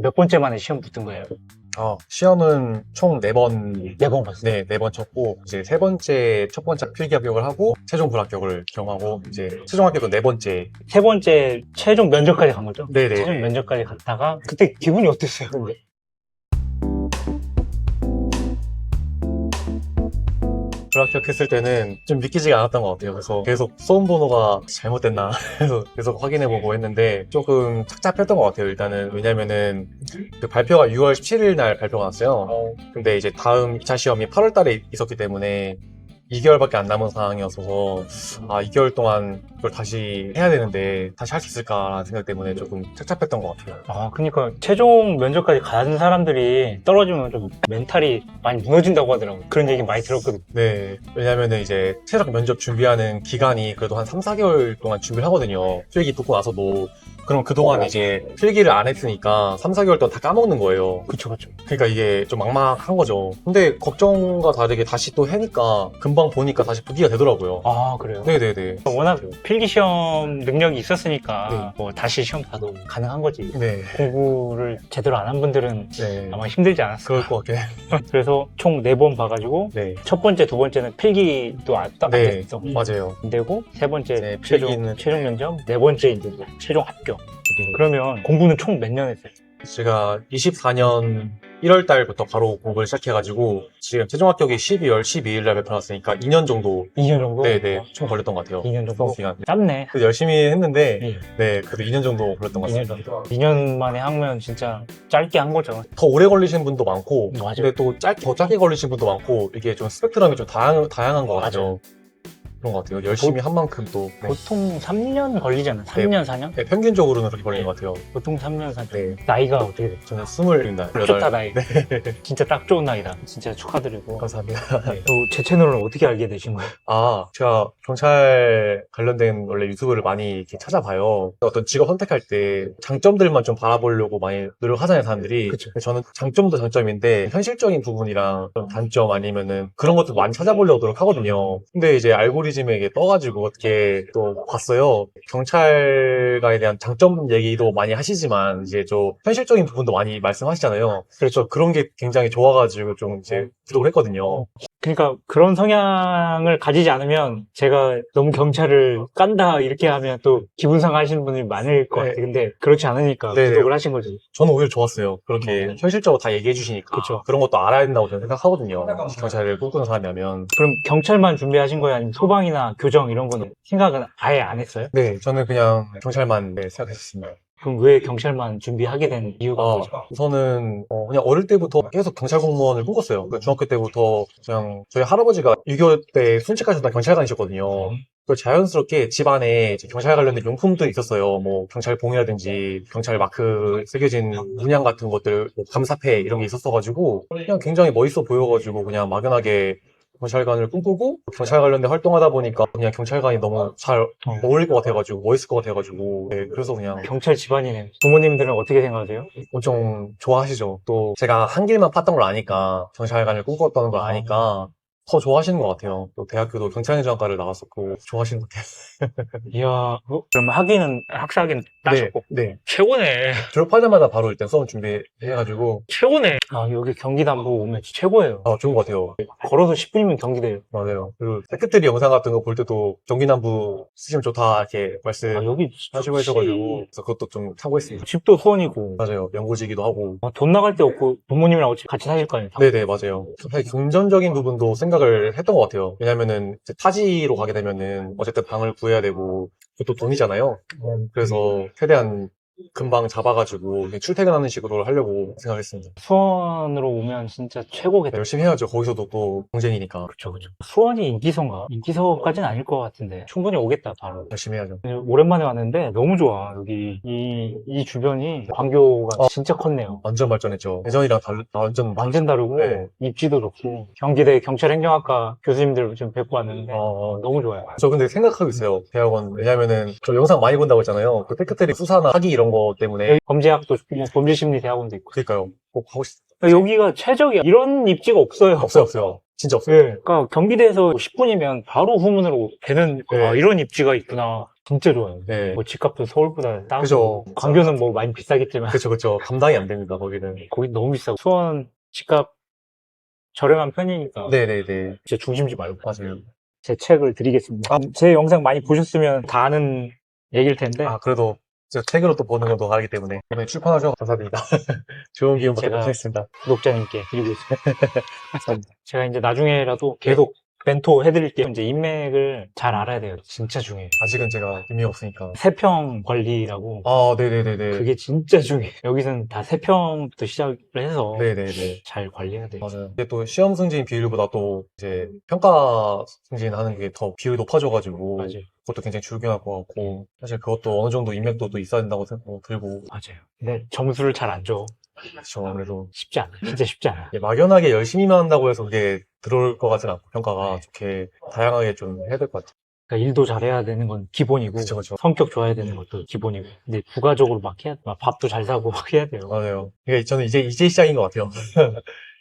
몇 번째 만에 시험 붙은 거예요? 시험은 총 4번, 네 번 봤어요. 네, 4번 쳤고, 이제 세 번째, 첫 번째 필기 합격을 하고, 최종 불합격을 경험하고, 이제 최종 합격은 4번째. 세 번째 최종 면접까지 간 거죠? 네네. 최종 면접까지 갔다가 그때 기분이 어땠어요, 근데? 불합격했을 때는 좀 믿기지가 않았던 것 같아요. 그래서 계속 수험 번호가 잘못됐나 해서 계속 확인해보고 했는데 조금 착잡했던 것 같아요. 일단은 왜냐면은 그 발표가 6월 17일 날 발표가 났어요. 근데 이제 다음 2차 시험이 8월 달에 있었기 때문에 2개월밖에 안 남은 상황이어서 2개월 동안 그걸 다시 해야 되는데 다시 할 수 있을까라는 생각 때문에 조금 착잡했던 것 같아요. 그러니까 최종 면접까지 가는 사람들이 떨어지면 좀 멘탈이 많이 무너진다고 하더라고요. 그런 얘기 많이 들었거든요. 네, 왜냐면은 이제 최종 면접 준비하는 기간이 그래도 한 3, 4개월 동안 준비를 하거든요. 필기 붙고 나서도. 그럼 그동안 이제 필기를 안 했으니까 3, 4개월 동안 다 까먹는 거예요. 그쵸. 그러니까 이게 좀 막막한 거죠. 근데 걱정과 다르게 다시 또 해니까 금방 보니까 다시 붙기가 되더라고요. 그래요? 네네네. 워낙 필기시험 능력이 있었으니까 네. 뭐 다시 시험 봐도 가능한 거지. 네. 공부를 제대로 안 한 분들은 네. 아마 힘들지 않았을까. 그럴 것 같긴 해요. 그래서 총 4번 봐가지고 네. 첫 번째, 두 번째는 필기도 안 네. 됐어. 맞아요. 안 되고 세 번째 네, 최종 면접, 네 번째 이제 최종 합격. 그러면 공부는 총 몇 년 했어요? 제가 24년 1월 달부터 바로 공부를 시작해가지고 지금 최종 합격이 12월 12일 날 발표났으니까 2년 정도 2년 정도? 네네 총 걸렸던 것 같아요. 2년 정도? 수험 기간. 짧네. 그래서 열심히 했는데 네. 네 그래도 2년 정도 걸렸던 것 2년 같습니다. 정도. 2년 만에 하면 진짜 짧게 한 거죠. 더 오래 걸리신 분도 많고 맞아요. 근데 또 더 짧게 걸리신 분도 많고 이게 좀 스펙트럼이 좀 다양한 것 같아요. 그런 것 같아요. 열심히 한 만큼 또 네. 보통 3년 걸리잖아. 3년, 4년? 네, 평균적으로는 그렇게 걸리는 것 같아요. 보통 3년, 4년. 네. 나이가 어떻게 돼요? 저는 28. 딱 좋다, 나이. 진짜 딱 좋은 나이다. 진짜 축하드리고. 감사합니다. 또 제 채널을 어떻게 알게 되신 거예요? 제가 경찰 관련된 원래 유튜브를 많이 이렇게 찾아봐요. 어떤 직업 선택할 때 장점들만 좀 바라보려고 많이 노력하잖아요, 사람들이. 그쵸. 근데 저는 장점도 장점인데 현실적인 부분이랑 좀 단점 아니면은 그런 것도 많이 찾아보려고 노력하거든요. 근데 이제 알고리즘에 이게 떠가지고 어떻게 또 봤어요. 경찰관에 대한 장점 얘기도 많이 하시지만 이제 좀 현실적인 부분도 많이 말씀하시잖아요. 그래서 그런 게 굉장히 좋아가지고 좀 이제 구독을 했거든요. 그러니까 그런 성향을 가지지 않으면 제가 너무 경찰을 깐다 이렇게 하면 또 기분 상하시는 분들이 많을 것 네. 같아요. 근데 그렇지 않으니까 네네. 구독을 하신 거지. 저는 오히려 좋았어요. 그렇게 현실적으로 다 얘기해 주시니까. 그쵸. 그런 것도 알아야 된다고 저는 생각하거든요. 경찰을 꿈꾸는 사람이라면. 그럼 경찰만 준비하신 거예요? 아니면 소방이나 교정 이런 거는 생각은 아예 안 했어요? 네, 저는 그냥 경찰만 생각했습니다. 그럼 왜 경찰만 준비하게 된 이유가 뭐죠? 우선은 그냥 어릴 때부터 계속 경찰 공무원을 꿈꿨어요. 그러니까 중학교 때부터 그냥 저희 할아버지가 6.25 때 순직까지 다 경찰관이셨거든요. 그 자연스럽게 집안에 이제 경찰 관련된 용품들이 있었어요. 뭐 경찰봉이라든지 경찰 마크 새겨진 문양 같은 것들, 뭐 감사패 이런 게 있었어가지고 그냥 굉장히 멋있어 보여가지고 그냥 막연하게 경찰관을 꿈꾸고 경찰 관련된 활동하다 보니까 그냥 경찰관이 너무 잘 어울릴 것 같아가지고 멋있을 것 같아가지고 네, 그래서 그냥 경찰 집안이네. 부모님들은 어떻게 생각하세요? 엄청 좋아하시죠. 또 제가 한 길만 팠던 걸 아니까 경찰관을 꿈꿨다는 걸 아니까 더 좋아하시는 것 같아요. 또 대학교도 경찰행정학과를 나왔었고 좋아하시는 것 같아요. 이야, 그럼 학위는 학사학위는 따셨고 네. 최고네. 졸업하자마자 바로 일단 수험 준비해가지고 최고네. 여기 경기남부 오면 진짜 최고예요. 좋은 것 같아요. 걸어서 10분이면 경기대요. 맞아요. 그리고 세크트리 영상 같은 거 볼 때도 경기남부 쓰시면 좋다 이렇게 말씀하시고 여기 해셔가지고 그래서 그것도 좀 참고했습니다. 집도 수원이고 맞아요. 연고지기도 하고. 돈 나갈 데 없고 부모님이랑 같이 사실 거 아니에요? 네네, 맞아요. 사실 금전적인 부분도 생각을 했던 것 같아요. 왜냐면은 이제 타지로 가게 되면은 어쨌든 방을 구해야 되고 그것도 돈이잖아요. 그래서 최대한 금방 잡아가지고 출퇴근하는 식으로 하려고 생각했습니다. 수원으로 오면 진짜 최고겠다. 열심히 해야죠. 거기서도 또 경쟁이니까. 그쵸. 수원이 인기서인가? 인기서까지는 아닐 것 같은데 충분히 오겠다 바로. 열심히 해야죠. 오랜만에 왔는데 너무 좋아. 여기 이 주변이 광교가 진짜 컸네요. 완전 발전했죠. 예전이랑 완전 다르고 네. 입지도 좋고 경기대 경찰행정학과 교수님들 좀 뵙고 왔는데 너무 좋아요. 저 근데 생각하고 있어요. 대학원. 왜냐면은 저 영상 많이 본다고 했잖아요. 그 테크트리 수사나 학위 이런 거 때문에. 범죄학도 좋고 뭐 범죄심리대학원도 있고. 그러니까요. 꼭 하고 싶어요. 여기가 최적이야. 이런 입지가 없어요. 없어요. 진짜 없어요. 예, 그러니까 경기대에서 10분이면 바로 후문으로 되는 네. 아, 이런 입지가 있구나. 진짜 좋아요. 네. 뭐 집값도 서울보다 싸고 그죠. 광교는 뭐 많이 비싸겠지만 그쵸. 감당이 안 됩니다, 거기는. 거기 너무 비싸고 수원 집값 저렴한 편이니까 네네네. 진짜 중심지 말고 맞아요. 제 책을 드리겠습니다. 아. 제 영상 많이 보셨으면 다 아는 얘기일 텐데 아, 그래도 제가 책으로 또 보는 건 더 다르기 때문에 이번에 출판하셔서 감사드립니다. 좋은 기운 받도록 제가- 하겠습니다. 구독자님께 드리고 있습니다. 감사합니다. 제가 이제 나중에라도 계속 멘토 해드릴게요. 이제 인맥을 잘 알아야 돼요. 진짜 중요해요. 아직은 제가 의미 없으니까. 세평 관리라고 아, 네네네네. 그게 진짜 중요해요. 여기서는 다 세평부터 시작을 해서 네네네. 잘 관리해야 돼요. 맞아요. 이게 또 시험 승진 비율보다 또 이제 평가 승진하는 게 더 비율이 높아져가지고 맞아요. 그것도 굉장히 중요할 것 같고 사실 그것도 어느 정도 인맥도 또 있어야 된다고 들고 맞아요. 근데 점수를 잘 안 줘. 그렇죠. 그래서 쉽지 않아. 진짜 쉽지 않아. 이게 막연하게 열심히만 한다고 해서 그게 들어올 것 같진 않고 평가가 좋게 다양하게 좀 해야 될 것 같아요. 그러니까 일도 잘해야 되는 건 기본이고 그쵸. 성격 좋아야 되는 것도 기본이고 근데 부가적으로 막 해야 막 밥도 잘 사고 막 해야 돼요. 맞아요. 그러니까 저는 이제 시작인 것 같아요.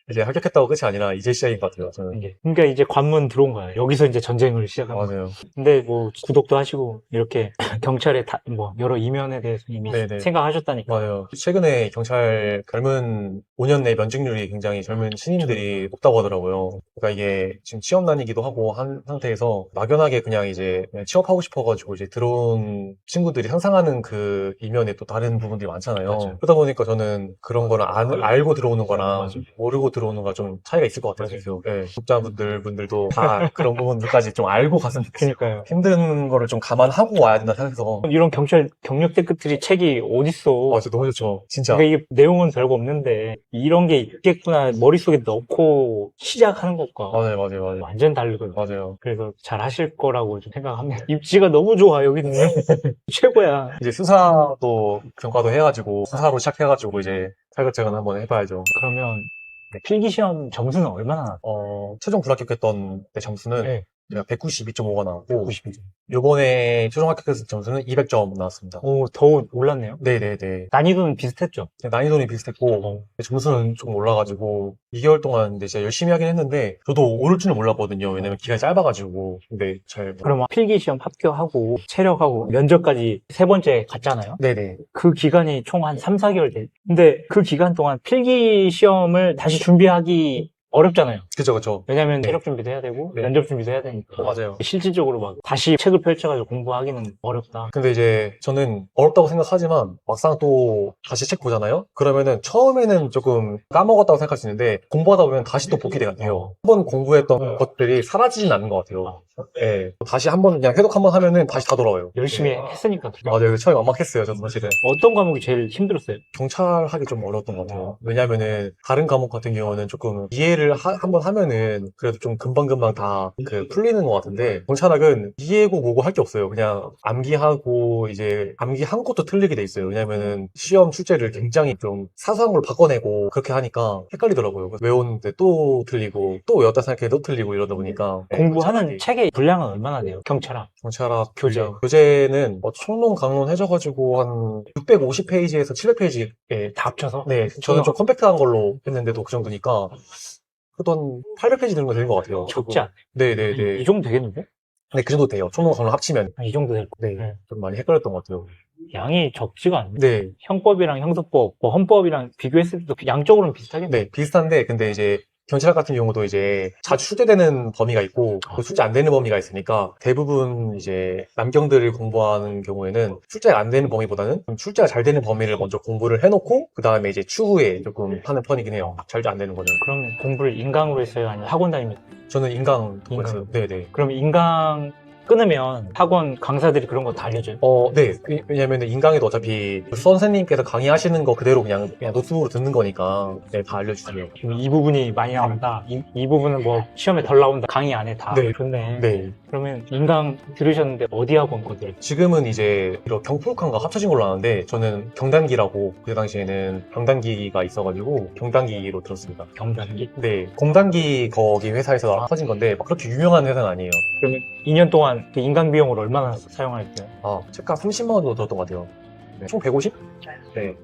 이제 합격했다고 끝이 아니라 이제 시작인 것 같아요. 저는. 그러니까 이제 관문 들어온 거야. 여기서 이제 전쟁을 시작한 거야. 맞아요. 근데 뭐 구독도 하시고 이렇게 경찰의 뭐 여러 이면에 대해서 이미 네네. 생각하셨다니까. 맞아요. 최근에 경찰 젊은 5년 내 면직률이 굉장히 젊은 신인들이 높다고 하더라고요. 그러니까 이게 지금 취업난이기도 하고 한 상태에서 막연하게 그냥 이제 그냥 취업하고 싶어가지고 이제 들어온 친구들이 상상하는 그 이면에 또 다른 부분들이 많잖아요. 맞아요. 그러다 보니까 저는 그런 거는 알고 들어오는 거랑 맞아요. 모르고 들어오는 거랑 좀 차이가 있을 것 같아요. 그래서 구독자분들도 다 그런 부분들까지 좀 알고 갔으면 좋겠어요. 그러니까요. 힘든 거를 좀 감안하고 와야 된다 생각해서 이런 경찰 경력대 끝들이 책이 어딨어. 진짜 너무 좋죠. 진짜. 그러니까 이게 내용은 별거 없는데 이런 게 있겠구나 머릿속에 넣고 시작하는 것과 맞아요. 완전 다르거든요. 맞아요. 그래서 잘 하실 거라고 좀 생각합니다. 입지가 너무 좋아 여기는. 최고야. 이제 수사도 경과도 해가지고 수사로 시작해가지고 이제 자격증은 한번 해봐야죠. 그러면 필기시험 점수는 얼마나 나왔어요? 최종 불합격했던 때 점수는 네. 제가 192.5가 나왔고 92점. 요번에 최종 합격했을 점수는 200점 나왔습니다. 오, 더 올랐네요. 네네네. 난이도는 비슷했죠? 난이도는 비슷했고 점수는 조금 올라가지고 2개월 동안 이제 진짜 열심히 하긴 했는데 저도 오를 줄은 몰랐거든요. 왜냐면 기간이 짧아가지고 근데 잘 그럼 필기시험 합격하고 체력하고 면접까지 세 번째 갔잖아요? 네네. 그 기간이 총 한 3, 4개월 돼. 근데 그 기간 동안 필기시험을 다시 준비하기 어렵잖아요. 그쵸. 왜냐면 네. 체력 준비도 해야 되고 네. 면접 준비도 해야 되니까. 맞아요. 실질적으로 막 다시 책을 펼쳐가지고 공부하기는 어렵다. 근데 이제 저는 어렵다고 생각하지만 막상 또 다시 책 보잖아요? 그러면은 처음에는 조금 까먹었다고 생각할 수 있는데 공부하다 보면 다시 또 보게 돼요. 한 번 공부했던 것들이 사라지진 않는 것 같아요. 예. 다시 한 번 그냥 해독 한 번 하면은 다시 다 돌아와요. 열심히 했으니까. 맞아요. 처음에 완막했어요. 저도 사실은. 어떤 과목이 제일 힘들었어요? 경찰 하기 좀 어려웠던 것 같아요. 왜냐면은 다른 과목 같은 경우는 조금 이해를 한 번 하면은 그래도 좀 금방금방 다 풀리는 것 같은데 경찰학은 이해고 뭐고 할 게 없어요. 그냥 암기하고 이제 암기한 것도 틀리게 돼 있어요. 왜냐면은 시험 출제를 굉장히 좀 사소한 걸 바꿔내고 그렇게 하니까 헷갈리더라고요. 외우는데 또 틀리고 또 외웠다 생각해 또 틀리고 이러다 보니까 공부하는 책의 분량은 얼마나 돼요? 경찰학. 경찰학 교재. 교재는 총론 강론 해줘가지고 한 650페이지에서 700페이지에 다 합쳐서? 네, 저는 좀 컴팩트한 걸로 했는데도 그 정도니까 그래도 한 800페이지 되는 거 되는 것 같아요. 적지 않아요. 네네네. 이 정도 되겠는데? 네, 그 정도 돼요. 총론 강론 합치면. 이 정도 될 거. 네, 좀 많이 헷갈렸던 것 같아요. 양이 적지가 않네. 네, 형법이랑 형사법, 뭐 헌법이랑 비교했을 때도 양적으로는 비슷하겠네. 네, 비슷한데 근데 이제 경찰학 같은 경우도 이제 자주 출제되는 범위가 있고 또 출제 안 되는 범위가 있으니까 대부분 이제 남경들을 공부하는 경우에는 출제가 안 되는 범위보다는 좀 출제가 잘 되는 범위를 먼저 공부를 해놓고 그 다음에 이제 추후에 조금 하는 편이긴 해요. 잘 안 되는 거는. 그러면 공부를 인강으로 했어요? 아니면 학원 다니면서? 저는 인강 듣고 인강. 있어요. 네네. 그럼 인강 끊으면 학원 강사들이 그런 거 다 알려줘요? 네. 왜냐면 인강에도 어차피 선생님께서 강의하시는 거 그대로 그냥 노트북으로 듣는 거니까 네, 다 알려주세요. 이 부분이 많이 나온다. 이 부분은 뭐 시험에 덜 나온다. 강의 안에 다. 네. 좋네. 네. 그러면 인강 들으셨는데 어디 학원 거 들었어요? 지금은 이제 이런 경북학과 합쳐진 걸로 아는데 저는 경단기라고 그 당시에는 경단기가 있어가지고 경단기로 들었습니다. 경단기? 네. 공단기 거기 회사에서 합쳐진 건데 막 그렇게 유명한 회사는 아니에요. 그러면 2년 동안 그 인강 비용을 얼마나 사용하셨어요? 책값 30만 원 정도 들었던 것 같아요. 네. 총 150? 네.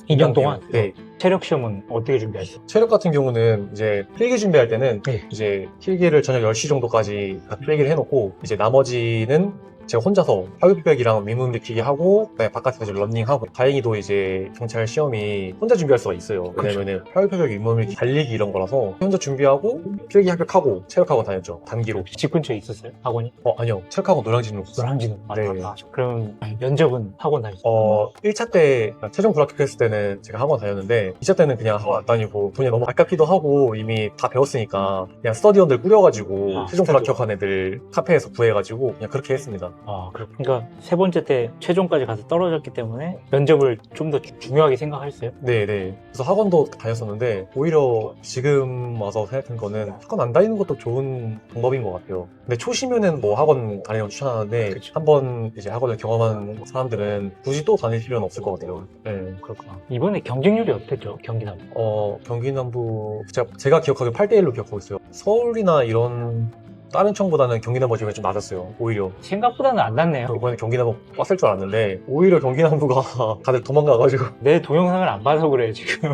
2년 동안? 네. 체력 시험은 어떻게 준비하셨어요? 체력 같은 경우는 이제 필기 준비할 때는 네. 이제 필기를 저녁 10시 정도까지 다 필기를 해놓고 이제 나머지는 제가 혼자서 활극벽이랑 민문일으키기 하고 그다음에 바깥에서 이제 런닝하고 다행히도 이제 경찰 시험이 혼자 준비할 수가 있어요. 왜냐면은 활극벽, 민문일으키기, 달리기 이런 거라서 혼자 준비하고 필기 합격하고 체력학원 다녔죠. 단기로. 집 근처에 있었어요? 학원이? 아니요. 체력학원 노량진으로 갔어요. 노량진은? 네. 그럼 면접은 학원 다니셨어요? 1차 때 최종 불합격했을 때는 제가 학원 다녔는데 2차 때는 그냥 학원 안 다니고 돈이 너무 아깝기도 하고 이미 다 배웠으니까 그냥 스터디원들 꾸려가지고 최종 불합격한 애들 카페에서 구해가지고 그냥 그렇게 했습니다. 그러니까 세 번째 때 최종까지 가서 떨어졌기 때문에 면접을 좀 더 중요하게 생각하셨어요? 네네. 그래서 학원도 다녔었는데 오히려 지금 와서 생각한 거는 학원 안 다니는 것도 좋은 방법인 것 같아요. 근데 초시면은 뭐 학원 다니는 거 추천하는데 그쵸. 한번 이제 학원을 경험한 사람들은 굳이 또 다닐 필요는 없을 것 같아요. 네. 그렇구나. 이번에 경쟁률이 어땠죠? 경기남부? 경기 남부 제가 기억하기로 8대1로 기억하고 있어요. 서울이나 이런 다른 청보다는 경기 남부 지역이 좀 낮았어요. 오히려. 생각보다는 안 났네요. 이번에 경기 남부 빡셀 줄 알았는데 오히려 경기 남부가 다들 도망가가지고 내 동영상을 안 봐서 그래 지금.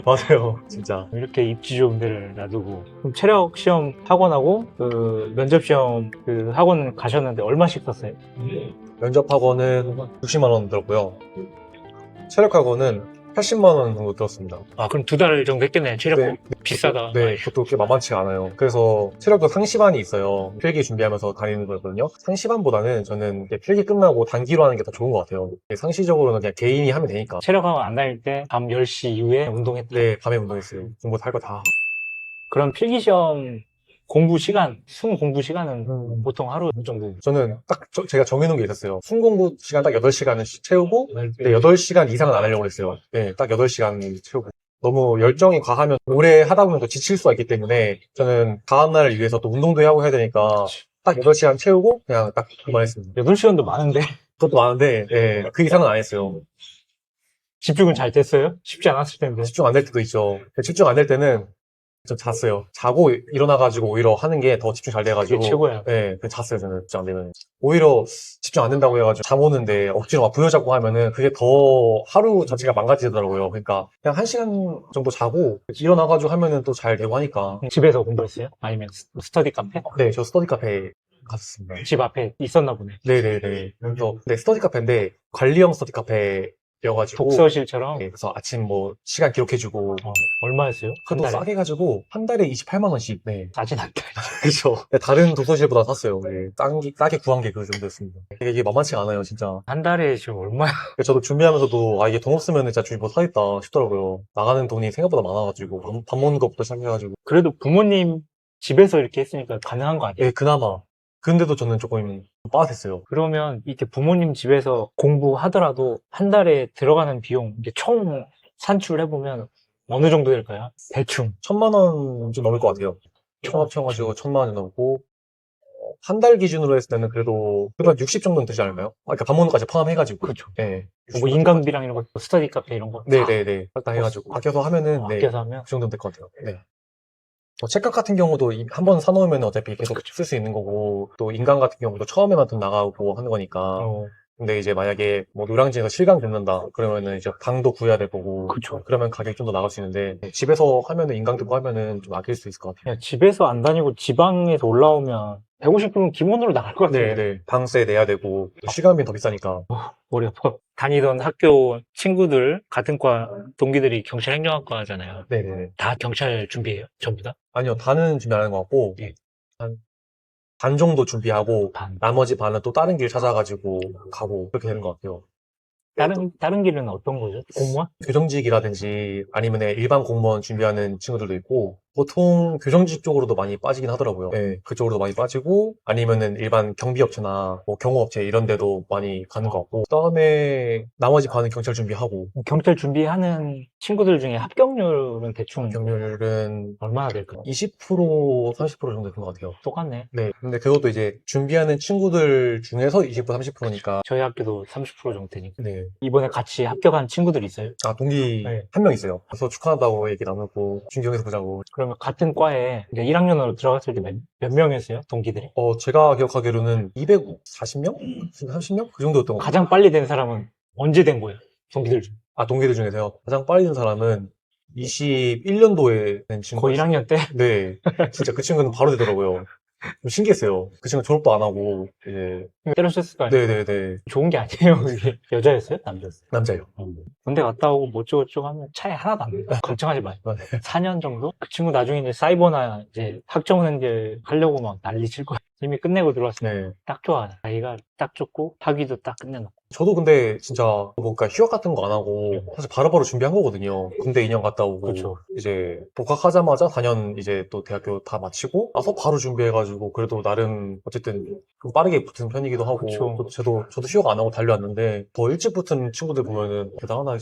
맞아요. 진짜. 이렇게 입지 좋은 데를 놔두고. 그럼 체력 시험 학원하고 그 면접 시험 그 학원 가셨는데 얼마씩 썼어요? 면접 학원은 60만 원 들었고요. 체력 학원은 80만 원 정도 들었습니다. 그럼 2달 정도 했겠네. 체력 네. 비싸다. 네, 그것도 그렇게 만만치가 않아요. 그래서 체력도 상시반이 있어요. 필기 준비하면서 다니는 거거든요. 상시반보다는 저는 이게 필기 끝나고 단기로 하는 게 더 좋은 것 같아요. 상시적으로는 그냥 개인이 하면 되니까. 체력 학원 안 다닐 때 밤 10시 이후에 운동했다. 네, 밤에 운동했어요. 공부 할 거 다. 그럼 필기 시험 공부 시간, 순 공부 시간은 보통 하루 정도? 저는 딱 제가 정해놓은 게 있었어요. 순공부 시간 딱 8시간을 채우고, 네, 8시간 이상은 안 하려고 했어요. 네, 딱 8시간 채우고. 너무 열정이 과하면 오래 하다 보면 또 지칠 수가 있기 때문에 저는 다음날을 위해서 또 운동도 하고 해야 되니까 딱 8시간 채우고 그냥 딱 그만했습니다. 8시간도 많은데 그것도 많은데, 네, 그 이상은 안 했어요. 집중은 잘 됐어요? 쉽지 않았을 텐데. 집중 안 될 때도 있죠. 집중 안 될 때는 좀 잤어요. 자고 일어나가지고 오히려 하는 게 더 집중 잘 돼가지고. 그게 최고야. 네, 그냥 잤어요, 저는. 집중 안 되면. 오히려 집중 안 된다고 해가지고 잠 오는데 억지로 막 부여잡고 하면은 그게 더 하루 자체가 망가지더라고요. 그러니까 그냥 1시간 정도 자고 일어나가지고 하면은 또 잘 되고 하니까. 집에서 공부했어요? 아니면 스터디 카페? 네, 저 스터디 카페 갔었습니다. 집 앞에 있었나 보네. 네네네. 그래서, 네, 스터디 카페인데 관리형 스터디 카페여가지고. 독서실처럼? 네, 그래서 아침 뭐 시간 기록해주고. 얼마였어요? 한 그것도 달에? 싸게 가지고 한 달에 28만 원씩. 네. 싸진 않다. 그렇죠. 다른 독서실보다 샀어요. 네. 싸게 구한 게 그 정도였습니다. 이게 만만치가 않아요, 진짜. 한 달에 지금 얼마야? 저도 준비하면서도 이게 돈 없으면 진짜 준비 못 하겠다 싶더라고요. 나가는 돈이 생각보다 많아가지고 밥 먹는 것부터 시작해가지고. 그래도 부모님 집에서 이렇게 했으니까 가능한 거 아니에요? 예, 그나마. 근데도 저는 조금 빠듯했어요. 그러면 이렇게 부모님 집에서 공부하더라도 한 달에 들어가는 비용 이게 총 산출해보면 어느 정도 될까요? 대충 1,000만 원 좀 넘을 것 같아요. 총 합쳐가지고 1,000만 원 넘고 한 달 기준으로 했을 때는 그래도 한 60 정도는 되지 않을까요? 그러니까 밥 먹는 거까지 포함해가지고. 그렇죠. 네. 뭐 인건비랑 이런 거 스터디 카페 이런 거 네네네. 딱 해가지고 아껴서 하면은 네. 아껴서 하면 그 정도는 될 것 같아요. 네. 책값 같은 경우도 한 번 사놓으면 어차피 계속 쓸 수 있는 거고, 또 인강 같은 경우도 처음에만 돈 나가고 하는 거니까. 근데 이제 만약에 뭐 노량진에서 실강 듣는다 그러면은 이제 방도 구해야 될 거고. 그쵸. 그러면 가격이 좀 더 나갈 수 있는데 집에서 하면은 인강 듣고 하면은 좀 아낄 수 있을 것 같아요. 그냥 집에서 안 다니고 지방에서 올라오면 150km 기본으로 나갈 것 같아요. 네네. 방세 내야 되고 또 시간비 더 비싸니까. 머리 아파. 다니던 학교 친구들 같은 과 동기들이 경찰 행정학과 하잖아요. 네네네. 다 경찰 준비해요? 전부 다? 아니요, 다는 준비 안 하는 것 같고 예. 반 정도 준비하고 반. 나머지 반은 또 다른 길 찾아가지고 가고 그렇게 되는 것 같아요. 다른 길은 어떤 거죠? 공무원? 교정직이라든지 아니면 일반 공무원 준비하는 친구들도 있고 보통 교정직 쪽으로도 많이 빠지긴 하더라고요. 네, 그쪽으로도 많이 빠지고 아니면은 일반 경비업체나 뭐 경호업체 이런 데도 많이 가는 것 같고 그다음에 나머지 반은 경찰 준비하고 경찰 준비하는 친구들 중에 합격률은 대충 경률은 얼마나 될까요? 20% 30% 정도 되는 것 같아요. 똑같네. 네, 근데 그것도 이제 준비하는 친구들 중에서 20% 30%니까 저희 학교도 30% 정도 되니까. 네. 이번에 같이 합격한 친구들 있어요? 동기 네. 한 명 있어요. 그래서 축하한다고 얘기 나누고 준경에서 보자고. 그러면 같은 과에 이제 1학년으로 들어갔을 때 몇 명이었어요? 동기들이? 제가 기억하기로는 240명? 30명? 그 정도였던 것 같아요. 가장 빨리 된 사람은 언제 된 거예요? 동기들 중. 동기들 중에서요. 가장 빨리 준 사람은 21년도에 된 친구. 거의 1학년 때? 네. 진짜 그 친구는 바로 되더라고요. 좀 신기했어요. 그 친구 졸업도 안 하고, 이제. 때려쳤을 거 아니에요? 네네네. 좋은 게 아니에요, 그게. 여자였어요? 남자였어요? 남자예요. 군대 갔다 오고 뭐 어쩌고저쩌고 하면 차이 하나도 안 나요. 걱정하지 마요. 맞아요. 4년 정도? 그 친구 나중에 이제 사이버나 이제 학점은행제 하려고 막 난리 칠 거예요. 이미 끝내고 들어왔으면 네. 딱 좋아. 나이가 딱 좋고 학위도 딱 끝내놓고. 저도 근데 진짜 뭔가 휴학 같은 거 안 하고 사실 바로바로 준비한 거거든요. 군대 2년 갔다 오고 그렇죠. 이제 복학하자마자 4년 이제 또 대학교 다 마치고 나서 바로 준비해가지고 그래도 나름 어쨌든 좀 빠르게 붙은 편이기도 하고 그쵸. 저도 휴학 안 하고 달려왔는데 더 일찍 붙은 친구들 보면은 대단하다.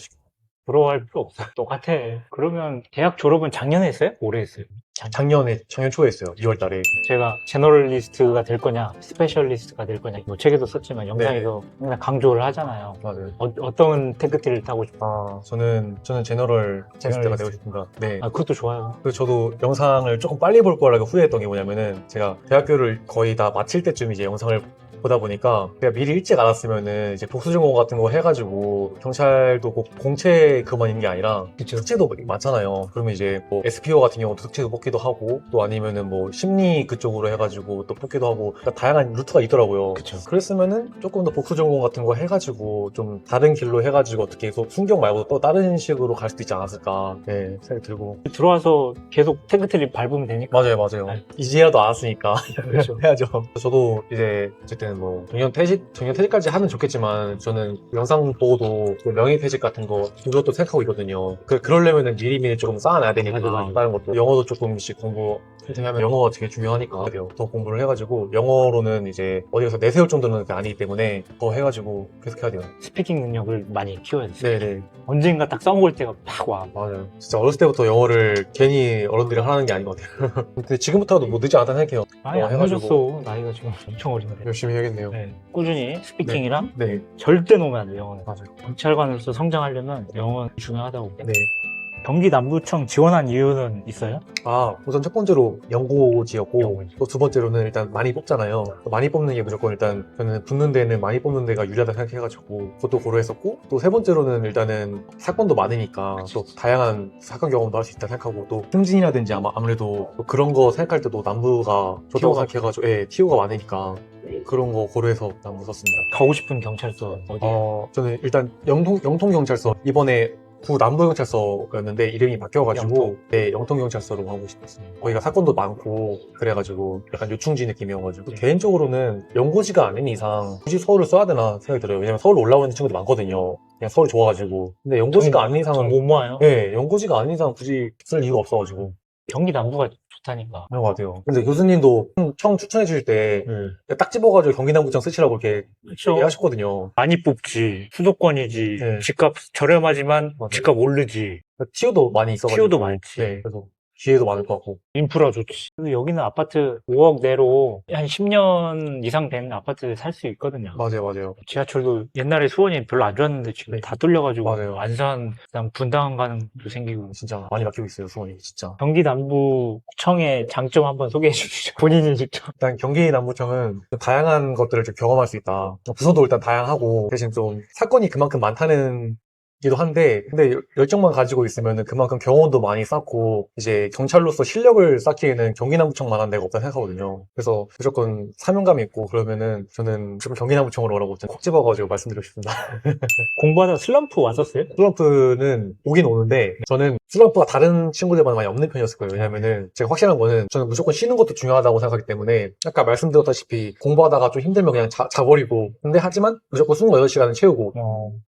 부러워할 필요 없어. 똑같아. 그러면 대학 졸업은 작년에 했어요? 올해 했어요? 작년 초에 했어요. 2월 달에. 제가 제너럴리스트가 될 거냐, 스페셜리스트가 될 거냐, 뭐 책에도 썼지만 영상에서 맨날 강조를 하잖아요. 맞아요. 어떤 태그티를 타고 싶어? 저는 제너럴 리스트가 되고 싶습니다. 네. 그것도 좋아요. 그래서 저도 영상을 조금 빨리 볼 거라고 후회했던 게 뭐냐면은 제가 대학교를 거의 다 마칠 때쯤 이제 영상을 보다 보니까 제가 미리 일찍 알았으면은 이제 복수전공 같은 거 해가지고 경찰도 꼭 공채 그만 있는 게 아니라 그쵸. 특채도 많잖아요. 그러면 이제 뭐 SPO 같은 경우도 특채도 뽑기도 하고 또 아니면은 뭐 심리 그쪽으로 해가지고 또 뽑기도 하고 그러니까 다양한 루트가 있더라고요. 그쵸. 그랬으면은 조금 더 복수전공 같은 거 해가지고 좀 다른 길로 해가지고 어떻게 계속 순경 말고 또 다른 식으로 갈 수도 있지 않았을까 네, 생각이 들고 들어와서 계속 태그티를 밟으면 되니까. 맞아요. 네. 이제라도 알았으니까 그렇죠. 해야죠. 저도 이제 어쨌든 뭐 정년퇴직까지 하면 좋겠지만 저는 영상 보고도 그 명예퇴직 같은 거 그것도 생각하고 있거든요. 그러려면은 미리미리 조금 쌓아놔야 되니까 맞아. 다른 것도 영어도 조금씩 공부 하면 영어가 되게 중요하니까 더 공부를 해가지고 영어로는 이제 어디 가서 내세울 정도는 아니기 때문에 더 해가지고 계속 해야 돼요. 스피킹 능력을 많이 키워야 돼요. 네네 언젠가 딱 써먹을 때가 팍 와. 맞아요. 진짜 어렸을 때부터 영어를 괜히 어른들이 하라는 게 아닌 것 같아요. 근데 지금부터도 뭐 늦지 않다는 생각해요. 아니, 안 해가지고. 늦었어. 나이가 지금 엄청 어린데. 열심히 해야겠네요. 네. 꾸준히 스피킹이랑 네 절대 놓으면 안 돼요, 영어는. 맞아요. 경찰관으로서 성장하려면 영어는 중요하다고. 네. 경기 남부청 지원한 이유는 있어요? 우선 첫 번째로 연고지였고 연고지. 또 두 번째로는 일단 많이 뽑잖아요. 많이 뽑는 게 무조건 일단 저는 붙는 데는 많이 뽑는 데가 유리하다 생각해가지고 그것도 고려했었고 또 세 번째로는 일단은 사건도 많으니까 또 다양한 사건 경험도 할 수 있다 생각하고 또 승진이라든지 아무래도 또 그런 거 생각할 때도 남부가 좋다고 생각해가지고 TO가 많으니까 그런 거 고려해서 남부 썼습니다. 가고 싶은 경찰서 어디예요? 저는 일단 영통경찰서 이번에 구 남부경찰서였는데 이름이 바뀌어가지고 영통경찰서로 가고 싶었어요. 거기가 사건도 많고 그래가지고 약간 요충지 느낌이어가지고 개인적으로는 연고지가 아닌 이상 굳이 서울을 써야 되나 생각이 들어요. 왜냐면 서울로 올라오는 친구들이 많거든요. 그냥 서울 좋아가지고. 근데 연고지가 아닌 이상은 못 모아요? 네, 연고지가 아닌 이상 굳이 쓸 이유가 없어가지고 경기 남부가 좋다니까. 그런 것 같아요. 근데 교수님도 처음 추천해 주실 때 딱 집어가지고 경기남부청 쓰시라고 이렇게 그렇죠. 얘기하셨거든요. 많이 뽑지. 수도권이지. 네. 집값 저렴하지만 맞아요. 집값 오르지. 티오도 많이 있어가지고 티오도 많지. 네, 그래서 기회도 많을 것 같고 인프라 좋지. 그리고 여기는 아파트 5억 내로 한 10년 이상 된 아파트 살 수 있거든요. 맞아요. 지하철도 옛날에 수원이 별로 안 좋았는데 지금 다 뚫려가지고 맞아요. 안산, 그다음 분당 가는 것도 생기고. 진짜 많이 바뀌고 있어요, 수원이 진짜. 경기 남부청의 장점 한번 소개해 주시죠. 본인이 직접. 일단 경기 남부청은 좀 다양한 것들을 좀 경험할 수 있다. 부서도 일단 다양하고 대신 좀 사건이 그만큼 많다는 기도 한데 근데 열정만 가지고 있으면 그만큼 경험도 많이 쌓고 이제 경찰로서 실력을 쌓기에는 경기남부청만한 데가 없다 생각하거든요. 그래서 무조건 사명감이 있고 그러면은 저는 무조건 경기남부청으로 오라고 콕 집어가지고 말씀드리고 싶습니다. 공부하다 슬럼프 왔었어요? 슬럼프는 오긴 오는데 저는 슬럼프가 다른 친구들보다 많이 없는 편이었을 거예요. 왜냐면은 제가 확실한 거는 저는 무조건 쉬는 것도 중요하다고 생각하기 때문에 아까 말씀드렸다시피 공부하다가 좀 힘들면 그냥 자버리고 근데 하지만 무조건 28시간은 채우고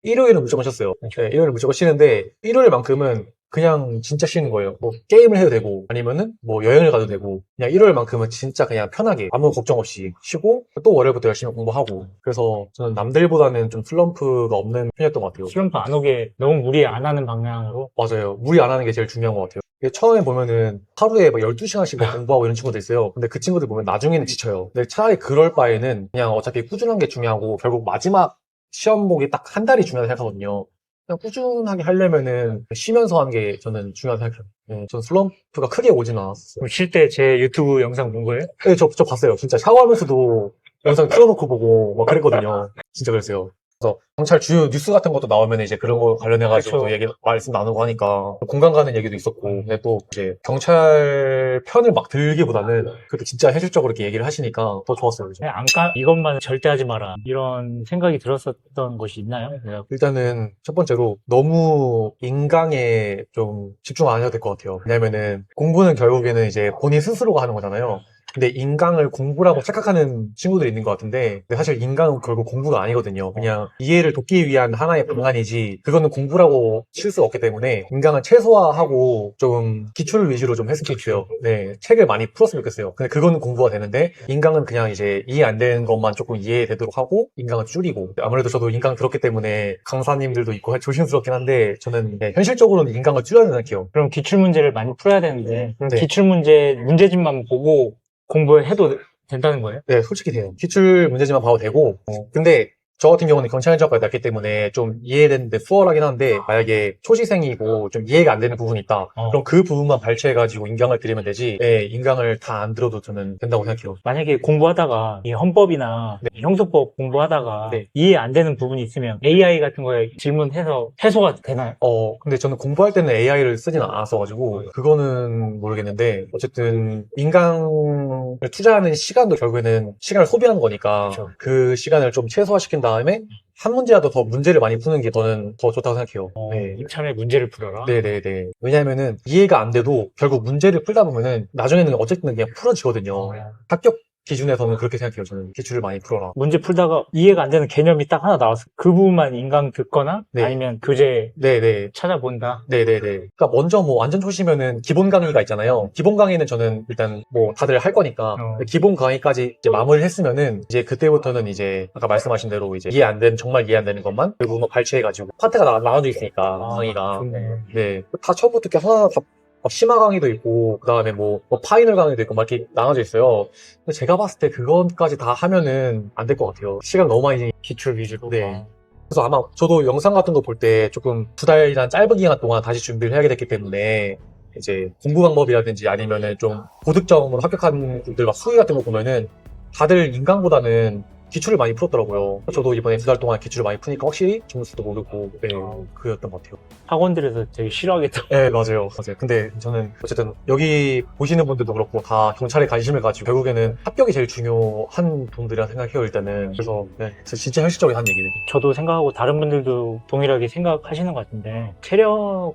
일요일은 무조건 쉬었어요. 네, 일요일은 무조건 쉬는데 일요일만큼은 그냥 진짜 쉬는 거예요. 뭐 게임을 해도 되고 아니면은 뭐 여행을 가도 되고 그냥 일요일만큼은 진짜 그냥 편하게 아무 걱정 없이 쉬고 또 월요일부터 열심히 공부하고 그래서 저는 남들보다는 좀 슬럼프가 없는 편이었던 것 같아요. 슬럼프 안 오게 너무 무리 안 하는 방향으로. 맞아요. 무리 안 하는 게 제일 중요한 것 같아요. 처음에 보면은 하루에 막 12시간씩 막 공부하고 이런 친구들 있어요. 근데 그 친구들 보면 나중에는 지쳐요. 근데 차라리 그럴 바에는 그냥 어차피 꾸준한 게 중요하고 결국 마지막 시험 보기 딱 한 달이 중요하다고 생각하거든요. 그냥 꾸준하게 하려면은 쉬면서 하는 게 저는 중요하다고 생각해요. 전 슬럼프가 크게 오지는 않았어요. 쉴 때 제 유튜브 영상 본 거예요? 네, 저 봤어요. 진짜 샤워하면서도 영상 틀어놓고 보고 막 그랬거든요. 진짜 그랬어요. 그래서 경찰 주요 뉴스 같은 것도 나오면 이제 그런 거 관련해가지고 그쵸. 얘기 말씀 나누고 하니까 공감 가는 얘기도 있었고, 근데 또 이제 경찰 편을 막 들기보다는 그래도 진짜 현실적으로 이렇게 얘기를 하시니까 더 좋았어요. 그죠? 그냥 이것만 절대 하지 마라. 이런 생각이 들었었던 것이 있나요? 내가 일단은 첫 번째로 너무 인강에 좀 집중 안 해도 될 것 같아요. 왜냐면은 공부는 결국에는 이제 본인 스스로가 하는 거잖아요. 근데 인강을 공부라고 착각하는 친구들이 있는 것 같은데, 근데 사실 인강은 결국 공부가 아니거든요. 그냥 이해를 돕기 위한 하나의 방안이지, 그거는 공부라고 칠 수 없기 때문에 인강을 최소화하고 좀 기출 위주로 좀 했으면 좋겠어요. 네, 책을 많이 풀었으면 좋겠어요. 근데 그거는 공부가 되는데, 인강은 그냥 이제 이해 안 되는 것만 조금 이해되도록 하고 인강을 줄이고, 아무래도 저도 인강 들었기 때문에 강사님들도 있고 조심스럽긴 한데, 저는 네, 현실적으로는 인강을 줄여야 생각해요. 그럼 기출 문제를 많이 풀어야 되는데 그럼 네. 기출 문제집만 보고 공부해도 된다는 거예요? 네, 솔직히 돼요. 기출 문제지만 봐도 되고, 근데 저 같은 경우는 경찰학과에 났기 때문에 좀 이해되는데 수월하긴 한데, 만약에 초시생이고 좀 이해가 안 되는 부분이 있다. 그럼 그 부분만 발췌해가지고 인강을 들으면 되지, 네, 인강을 다 안 들어도 저는 된다고 생각해요. 만약에 공부하다가 이 헌법이나 네. 형소법 공부하다가 네. 이해 안 되는 부분이 있으면 AI 같은 거에 질문해서 해소가 되나요? 근데 저는 공부할 때는 AI를 쓰진 않았어가지고, 그거는 모르겠는데, 어쨌든, 인강을 투자하는 시간도 결국에는 시간을 소비하는 거니까, 그쵸. 그 시간을 좀 최소화시킨 다음에, 한 문제라도 더 문제를 많이 푸는 게 저는 더 좋다고 생각해요. 네. 이참에 문제를 풀어라. 네네네. 왜냐면은, 이해가 안 돼도 결국 문제를 풀다 보면은, 나중에는 어쨌든 그냥 풀어지거든요. 합격 기준에서는 그렇게 생각해요. 저는 기출을 많이 풀어라. 문제 풀다가 이해가 안 되는 개념이 딱 하나 나왔어. 그 부분만 인강 듣거나 네. 아니면 교재 네네. 찾아본다. 네네네. 그러니까 먼저 뭐 완전 초시면은 기본 강의가 있잖아요. 기본 강의는 저는 일단 뭐 다들 할 거니까 기본 강의까지 이제 마무리를 했으면은 이제 그때부터는 이제 아까 말씀하신 대로 이제 정말 이해 안 되는 것만 그리고 뭐 발췌해가지고 파트가 나눠져 있으니까 강의가. 좋네. 네. 다 처음부터 이렇게 하나 다 막 심화 강의도 있고 그다음에 뭐 파이널 강의도 있고 막 이렇게 나눠져 있어요. 근데 제가 봤을 때 그것까지 다 하면은 안 될 것 같아요. 시간 너무 많이. 기출 위주로. 네. 그래서 아마 저도 영상 같은 거 볼 때 조금 2달이란 짧은 기간 동안 다시 준비를 해야 됐기 때문에 이제 공부 방법이라든지 아니면은 좀 고득점으로 합격한 분들 막 수위 같은 거 보면은 다들 인강보다는 기출을 많이 풀었더라고요. 저도 이번에 2달 동안 기출을 많이 푸니까 확실히 점수도 오르고 네, 그였던 것 같아요. 학원들에서 되게 싫어하겠다. 네, 맞아요. 근데 저는 어쨌든 여기 보시는 분들도 그렇고 다 경찰에 관심을 가지고 결국에는 합격이 제일 중요한 분들이라 생각해요, 일단은. 그래서 네, 진짜 현실적인 한 얘기는. 저도 생각하고 다른 분들도 동일하게 생각하시는 것 같은데 체력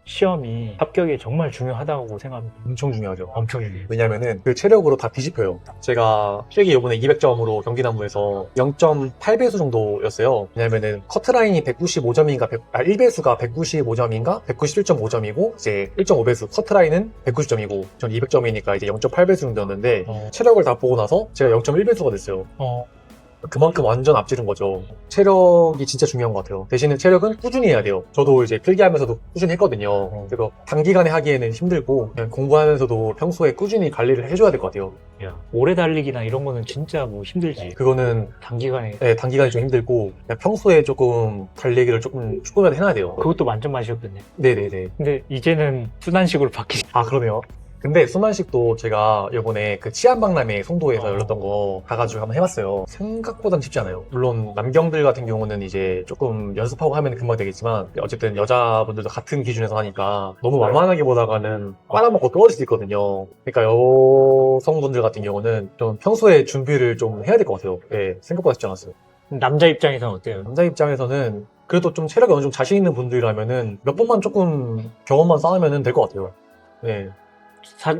시험이 합격에 정말 중요하다고 생각합니다. 엄청 중요하죠. 엄청 중요해요. 왜냐면은 그 체력으로 다 뒤집혀요. 제가 필기 요번에 200점으로 경기남부에서 0.8배수 정도였어요. 왜냐면은 커트라인이 195점인가 1배수가 195점인가 197.5점이고 이제 1.5배수 커트라인은 190점이고 전 200점이니까 이제 0.8배수 정도였는데 체력을 다 보고 나서 제가 0.1배수가 됐어요. 그만큼 완전 앞지른 거죠. 체력이 진짜 중요한 것 같아요. 대신에 체력은 꾸준히 해야 돼요. 저도 이제 필기하면서도 꾸준히 했거든요. 그래서 단기간에 하기에는 힘들고 그냥 공부하면서도 평소에 꾸준히 관리를 해줘야 될 것 같아요. 야, 오래 달리기나 이런 거는 진짜 뭐 힘들지. 그거는 단기간에. 네, 단기간에 좀 힘들고 그냥 평소에 조금 달리기를 조금이라도 해놔야 돼요. 그것도 만점 맛이었겠네. 네네네. 근데 이제는 순환식으로 바뀌. 아, 그러네요. 근데 순환식도 제가 이번에 그 치안박람회 송도에서 열렸던 거 가가지고 한번 해봤어요. 생각보단 쉽지 않아요. 물론 남경들 같은 경우는 이제 조금 연습하고 하면 금방 되겠지만 어쨌든 여자분들도 같은 기준에서 하니까 너무 만만하게 보다가는 빨아먹고 떨어질 수 있거든요. 그러니까 여성분들 같은 경우는 좀 평소에 준비를 좀 해야 될 것 같아요. 네, 생각보다 쉽지 않았어요. 남자 입장에서는 어때요? 남자 입장에서는 그래도 좀 체력이 어느 정도 자신 있는 분들이라면은 몇 번만 조금 경험만 쌓으면 될 것 같아요. 네.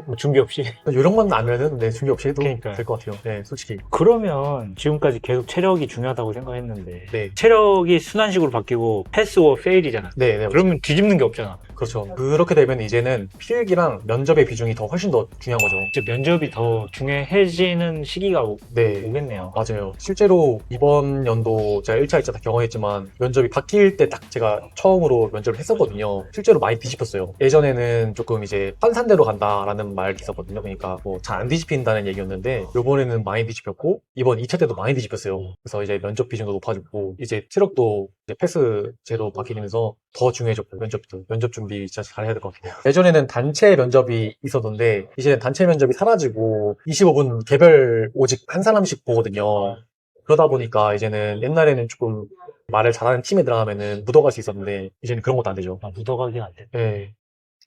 뭐 준비 없이. 요령만 알면은 네, 준비 없이 해도 그러니까요. 될 것 같아요. 네, 솔직히. 그러면 지금까지 계속 체력이 중요하다고 생각했는데 네. 체력이 순환식으로 바뀌고 패스 오 페일이잖아. 네, 네. 그러면 뒤집는 게 없잖아. 그렇죠. 그렇게 되면 이제는 필기랑 면접의 비중이 훨씬 더 중요한 거죠. 이제 면접이 더 중요해지는 시기가 네. 오겠네요. 맞아요. 실제로 이번 연도 제가 1차, 2차 다 경험했지만 면접이 바뀔 때 딱 제가 처음으로 면접을 했었거든요. 실제로 많이 뒤집혔어요. 예전에는 조금 이제 환산대로 간다라는 말이 있었거든요. 그러니까 뭐 잘 안 뒤집힌다는 얘기였는데 이번에는 많이 뒤집혔고 이번 2차 때도 많이 뒤집혔어요. 그래서 이제 면접 비중도 높아졌고 이제 체력도 이제 패스제로 바뀌면서 더 중요해졌고 면접 준비 진짜 잘해야 될 것 같아요. 예전에는 단체 면접이 있었는데 이제 단체 면접이 사라지고 25분 개별 오직 한 사람씩 보거든요. 그러다 보니까 이제는 옛날에는 조금 말을 잘하는 팀에 들어가면은 묻어갈 수 있었는데 이제는 그런 것도 안 되죠. 묻어가기가 안 돼. 네.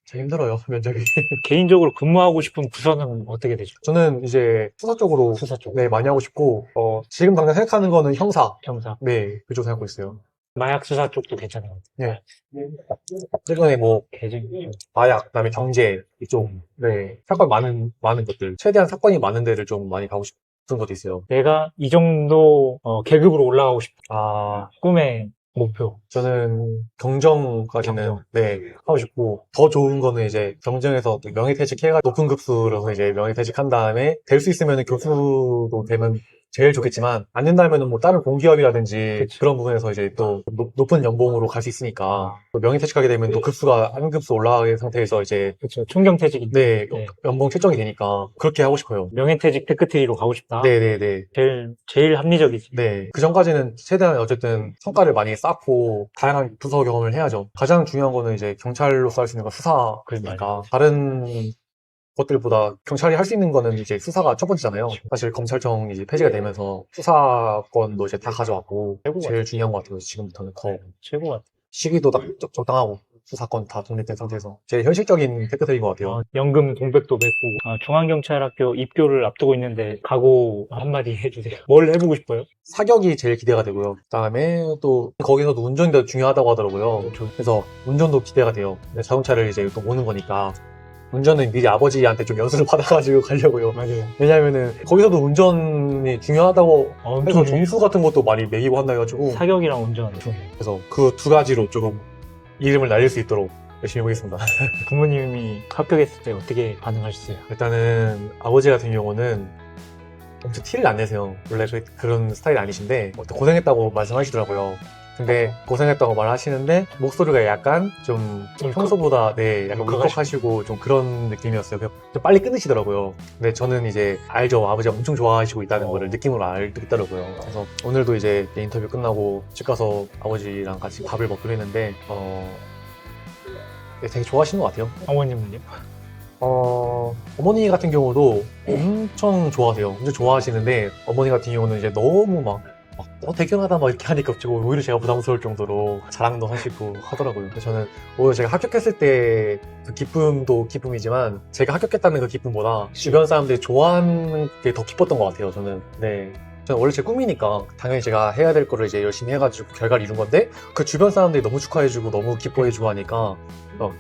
참 힘들어요, 면접이. 개인적으로 근무하고 싶은 부서는 어떻게 되죠? 저는 이제 수사 쪽으로 수사 쪽. 네, 많이 하고 싶고, 지금 당장 생각하는 거는 형사. 형사. 네, 그쪽 생각하고 있어요. 마약 수사 쪽도 괜찮아요. 네. 최근에 뭐, 개정. 마약, 그다음에 경제, 이쪽, 네, 사건 많은 것들. 최대한 사건이 많은 데를 좀 많이 가고 싶은 것도 있어요. 내가 이 정도 계급으로 올라가고 싶다. 아, 꿈의 목표. 저는 경정까지는, 경정. 네, 하고 싶고, 더 좋은 거는 이제 경정에서 명예퇴직해가 높은 급수로서 이제 명예퇴직한 다음에 될 수 있으면 교수도 되면 제일 좋겠지만, 안 된다면은 뭐 다른 공기업이라든지 그치. 그런 부분에서 이제 또 높은 연봉으로 갈 수 있으니까, 또 명예퇴직하게 되면 또 급수가 한 급수 올라가는 상태에서 이제, 그렇죠. 총경퇴직인데. 네, 네. 연봉 책정이 되니까 그렇게 하고 싶어요. 명예퇴직 테크트리로 가고 싶다. 네네네. 제일 합리적이지. 네. 그 전까지는 최대한 어쨌든 성과를 많이 쌓고 다양한 부서 경험을 해야죠. 가장 중요한 거는 이제 경찰로서 할 수 있는 건 수사니까 다른 것들보다 경찰이 할 수 있는 거는 이제 수사가 첫 번째잖아요. 사실 검찰청이 이제 폐지가 되면서 수사권도 이제 다 가져왔고 제일 중요한 것 같아요. 지금부터는 더 최고 같아. 시기도 딱 적당하고 수사권 다 독립된 상태에서 제일 현실적인 테크트리인 것 같아요. 연금 공백도 맺고 중앙경찰학교 입교를 앞두고 있는데 각오 한마디 해주세요. 뭘 해보고 싶어요? 사격이 제일 기대가 되고요. 그다음에 또 거기서도 운전이 중요하다고 하더라고요. 그래서 운전도 기대가 돼요. 자동차를 이제 또 모는 거니까 운전은 미리 아버지한테 좀 연수를 받아가지고 가려고요. 맞아요. 왜냐면은 거기서도 운전이 중요하다고 엄청 해서 점수 같은 것도 많이 매기고 한다 해가지고 사격이랑 운전 중요해요. 그래서 그 두 가지로 조금 이름을 날릴 수 있도록 열심히 해보겠습니다. 부모님이 합격했을 때 어떻게 반응하셨어요? 일단은 아버지 같은 경우는 엄청 티를 안 내세요. 원래 그런 스타일이 아니신데 고생했다고 말씀하시더라고요. 근데 고생했다고 말하시는데 목소리가 약간 좀 평소보다 약간 울컥하시고 좀 그런 느낌이었어요. 좀 빨리 끊으시더라고요. 근데 저는 이제 알죠. 아버지가 엄청 좋아하시고 있다는 거를 느낌으로 알고 있더라고요. 그래서 오늘도 이제 인터뷰 끝나고 집 가서 아버지랑 같이 밥을 먹기로 했는데 되게 좋아하시는 것 같아요. 어머님은요? 어머니 같은 경우도 엄청 좋아하세요. 엄청 좋아하시는데 어머니 같은 경우는 이제 너무 막 대견하다 막 이렇게 하니까 오히려 제가 부담스러울 정도로 자랑도 하시고 하더라고요. 그래서 저는 오히려 제가 합격했을 때 그 기쁨도 기쁨이지만 제가 합격했다는 그 기쁨보다 주변 사람들이 좋아하는 게 더 기뻤던 것 같아요. 저는 저는 원래 제 꿈이니까 당연히 제가 해야 될 거를 이제 열심히 해가지고 결과를 이룬 건데 그 주변 사람들이 너무 축하해주고 너무 기뻐해주고 하니까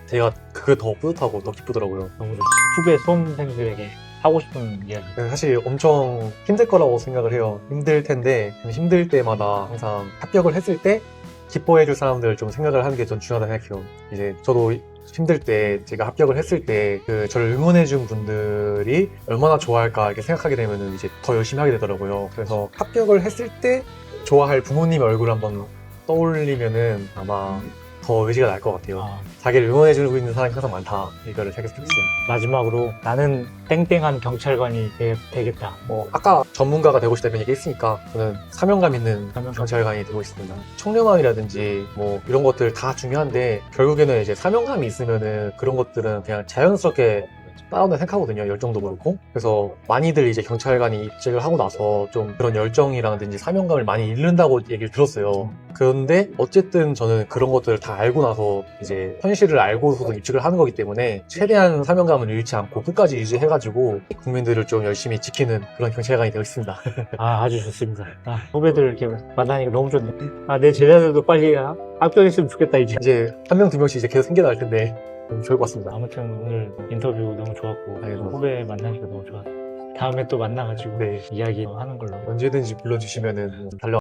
제가 그게 더 뿌듯하고 더 기쁘더라고요. 너무 좋지. 후배 수험생들에게 하고 싶은 이야기. 사실 엄청 힘들 거라고 생각을 해요. 힘들 텐데 힘들 때마다 항상 합격을 했을 때 기뻐해줄 사람들 좀 생각을 하는 게 전 중요하다고 생각해요. 이제 저도 힘들 때 제가 합격을 했을 때 저를 응원해준 분들이 얼마나 좋아할까 이렇게 생각하게 되면 이제 더 열심히 하게 되더라고요. 그래서 합격을 했을 때 좋아할 부모님의 얼굴을 한번 떠올리면은 아마 더 의지가 날 것 같아요. 자기를 응원해주고 있는 사람이 항상 많다. 이거를 생각했어요. 마지막으로 나는 땡땡한 경찰관이 되겠다. 아까 전문가가 되고 싶다는 얘기 했으니까 저는 사명감 있는 경찰관이 되고 싶습니다. 청렴함이라든지 이런 것들 다 중요한데 결국에는 이제 사명감이 있으면은 그런 것들은 그냥 자연스럽게 따라온다 생각하거든요. 열정도 그렇고. 그래서 많이들 이제 경찰관이 입직을 하고 나서 좀 그런 열정이라든지 사명감을 많이 잃는다고 얘기를 들었어요. 그런데 어쨌든 저는 그런 것들을 다 알고 나서 이제 현실을 알고서도 입직을 하는 거기 때문에 최대한 사명감을 잃지 않고 끝까지 유지해가지고 국민들을 좀 열심히 지키는 그런 경찰관이 되고 싶습니다. 아주 좋습니다. 후배들 이렇게 만나니까 너무 좋네. 내 제자들도 빨리 합격했으면 좋겠다 이제 한 명 두 명씩 이제 계속 생겨날 텐데 좋을 것 같습니다. 아무튼 오늘 인터뷰 너무 좋았고 후배 만나니까 너무 좋았어요. 다음에 또 만나가지고 이야기 하는 걸로. 언제든지 불러주시면은 달려